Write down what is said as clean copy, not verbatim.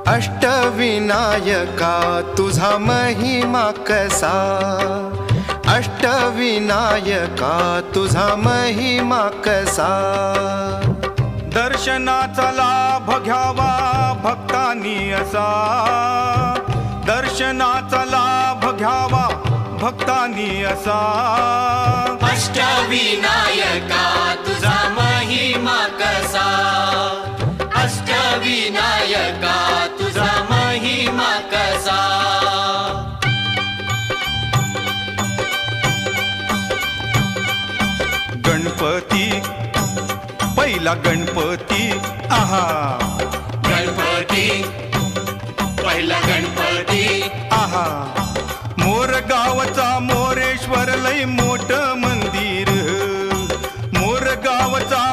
अष्टविनायका तुझा महिमा कसा, अष्टविनायका तुझा महिमा कसा। दर्शनाचा लाभ घ्यावा भक्तांनी असा, दर्शनाचा लाभ घ्यावा भक्तांनी असा। अष्टविनायका तुझा महिमा कसा, अष्टविनायका तुझा महिमा कसा। गणपती पहिला गणपती आहा, गणपती पहिला गणपती आहा। मोर गावचा मोरेश्वर लय मोठ मंदिर, मोर गावचा